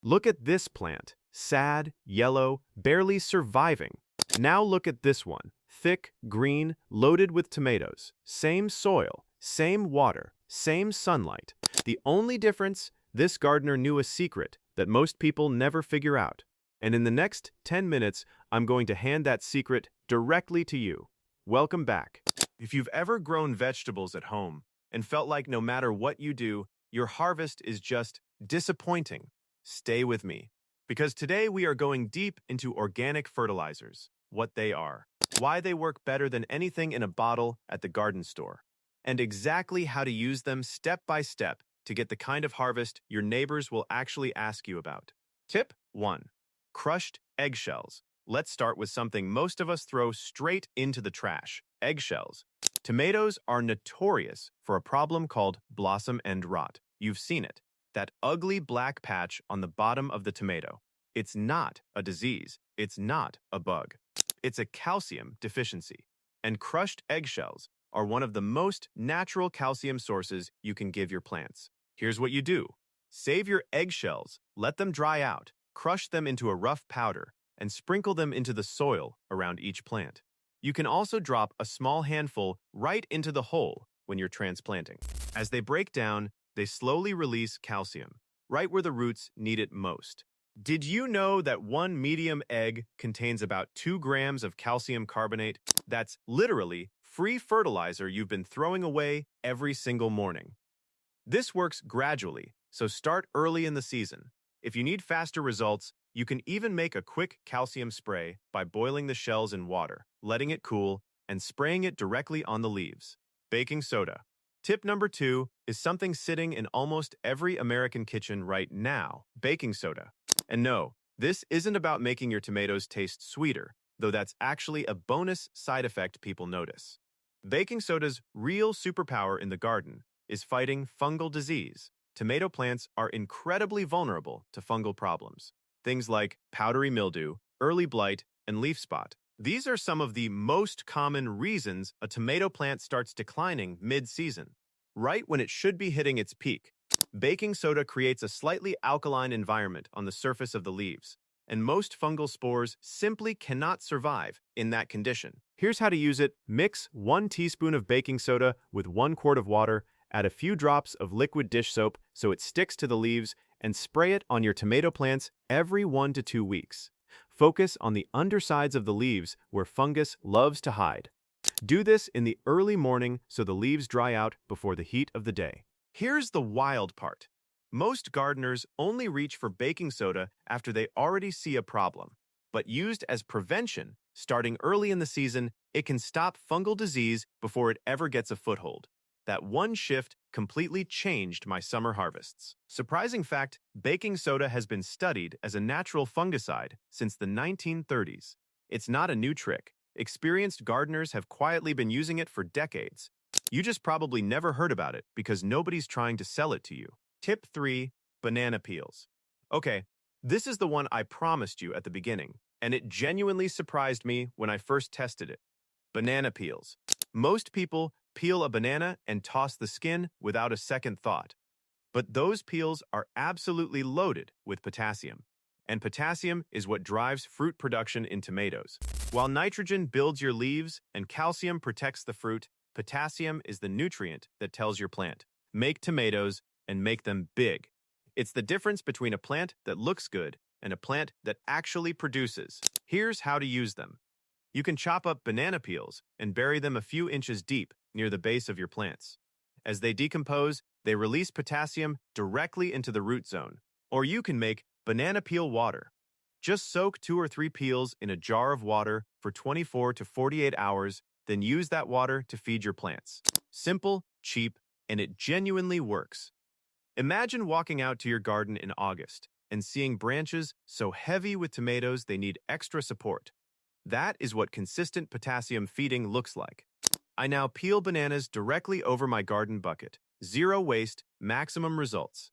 Look at this plant. Sad, yellow, barely surviving. Now look at this one. Thick, green, loaded with tomatoes. Same soil, same water, same sunlight. The only difference, this gardener knew a secret that most people never figure out. And in the next 10 minutes, I'm going to hand that secret directly to you. Welcome back. If you've ever grown vegetables at home and felt like no matter what you do, your harvest is just disappointing, stay with me. Because today we are going deep into organic fertilizers, what they are, why they work better than anything in a bottle at the garden store, and exactly how to use them step by step to get the kind of harvest your neighbors will actually ask you about. Tip 1. Crushed eggshells. Let's start with something most of us throw straight into the trash: eggshells. Tomatoes are notorious for a problem called blossom end rot. You've seen it, that ugly black patch on the bottom of the tomato. It's not a disease. It's not a bug. It's a calcium deficiency. And crushed eggshells are one of the most natural calcium sources you can give your plants. Here's what you do. Save your eggshells, let them dry out, crush them into a rough powder, and sprinkle them into the soil around each plant. You can also drop a small handful right into the hole when you're transplanting. As they break down, they slowly release calcium, right where the roots need it most. Did you know that one medium egg contains about 2 grams of calcium carbonate? That's literally free fertilizer you've been throwing away every single morning. This works gradually, so start early in the season. If you need faster results, you can even make a quick calcium spray by boiling the shells in water, letting it cool, and spraying it directly on the leaves. Baking soda. Tip number 2 is something sitting in almost every American kitchen right now: baking soda. And no, this isn't about making your tomatoes taste sweeter, though that's actually a bonus side effect people notice. Baking soda's real superpower in the garden is fighting fungal disease. Tomato plants are incredibly vulnerable to fungal problems. Things like powdery mildew, early blight, and leaf spot. These are some of the most common reasons a tomato plant starts declining mid-season, right when it should be hitting its peak. Baking soda creates a slightly alkaline environment on the surface of the leaves, and most fungal spores simply cannot survive in that condition. Here's how to use it. Mix 1 teaspoon of baking soda with 1 quart of water, add a few drops of liquid dish soap so it sticks to the leaves, and spray it on your tomato plants every 1 to 2 weeks. Focus on the undersides of the leaves where fungus loves to hide. Do this in the early morning so the leaves dry out before the heat of the day. Here's the wild part. Most gardeners only reach for baking soda after they already see a problem. But used as prevention, starting early in the season, it can stop fungal disease before it ever gets a foothold. That one shift completely changed my summer harvests. Surprising fact, baking soda has been studied as a natural fungicide since the 1930s. It's not a new trick. Experienced gardeners have quietly been using it for decades. You just probably never heard about it because nobody's trying to sell it to you. Tip 3. Banana peels. Okay, this is the one I promised you at the beginning, and it genuinely surprised me when I first tested it. Banana peels. Most people peel a banana and toss the skin without a second thought. But those peels are absolutely loaded with potassium. And potassium is what drives fruit production in tomatoes. While nitrogen builds your leaves and calcium protects the fruit, potassium is the nutrient that tells your plant, make tomatoes and make them big. It's the difference between a plant that looks good and a plant that actually produces. Here's how to use them. You can chop up banana peels and bury them a few inches deep near the base of your plants. As they decompose, they release potassium directly into the root zone. Or you can make banana peel water. Just soak 2 or 3 peels in a jar of water for 24 to 48 hours, then use that water to feed your plants. Simple, cheap, and it genuinely works. Imagine walking out to your garden in August and seeing branches so heavy with tomatoes they need extra support. That is what consistent potassium feeding looks like. I now peel bananas directly over my garden bucket. Zero waste, maximum results.